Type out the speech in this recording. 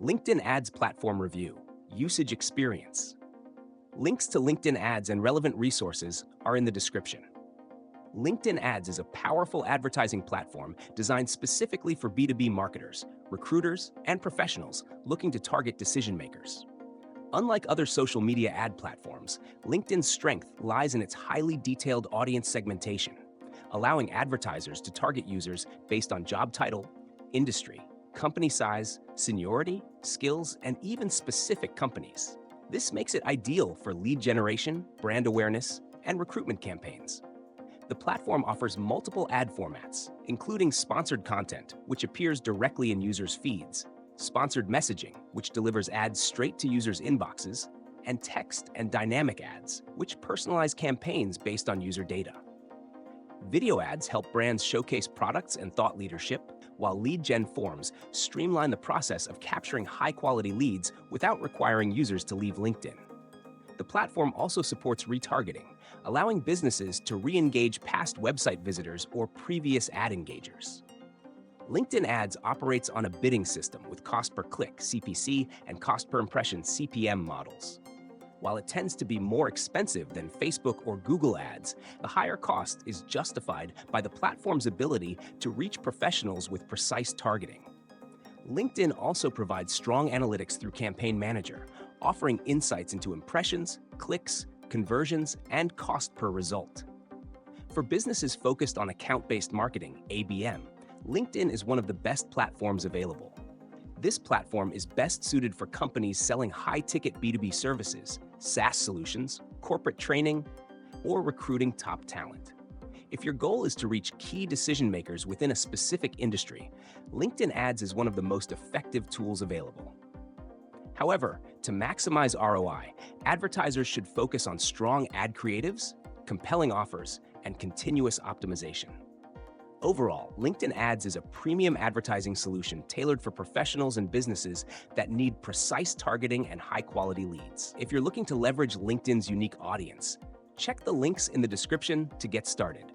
LinkedIn Ads Platform Review, Usage Experience. Links to LinkedIn Ads and relevant resources are in the description. LinkedIn Ads is a powerful advertising platform designed specifically for B2B marketers, recruiters, and professionals looking to target decision makers. Unlike other social media ad platforms, LinkedIn's strength lies in its highly detailed audience segmentation, allowing advertisers to target users based on job title, industry, company size, seniority, skills, and even specific companies. This makes it ideal for lead generation, brand awareness, and recruitment campaigns. The platform offers multiple ad formats, including sponsored content, which appears directly in users' feeds, sponsored messaging, which delivers ads straight to users' inboxes, and text and dynamic ads, which personalize campaigns based on user data. Video ads help brands showcase products and thought leadership, while lead gen forms streamline the process of capturing high-quality leads without requiring users to leave LinkedIn. The platform also supports retargeting, allowing businesses to re-engage past website visitors or previous ad engagers. LinkedIn Ads operates on a bidding system with cost per click (CPC) and cost per impression (CPM) models. While it tends to be more expensive than Facebook or Google Ads, the higher cost is justified by the platform's ability to reach professionals with precise targeting. LinkedIn also provides strong analytics through Campaign Manager, offering insights into impressions, clicks, conversions, and cost per result. For businesses focused on account-based marketing, ABM, LinkedIn is one of the best platforms available. This platform is best suited for companies selling high-ticket B2B services, SaaS solutions, corporate training, or recruiting top talent. If your goal is to reach key decision makers within a specific industry, LinkedIn Ads is one of the most effective tools available. However, to maximize ROI, advertisers should focus on strong ad creatives, compelling offers, and continuous optimization. Overall, LinkedIn Ads is a premium advertising solution tailored for professionals and businesses that need precise targeting and high-quality leads. If you're looking to leverage LinkedIn's unique audience, check the links in the description to get started.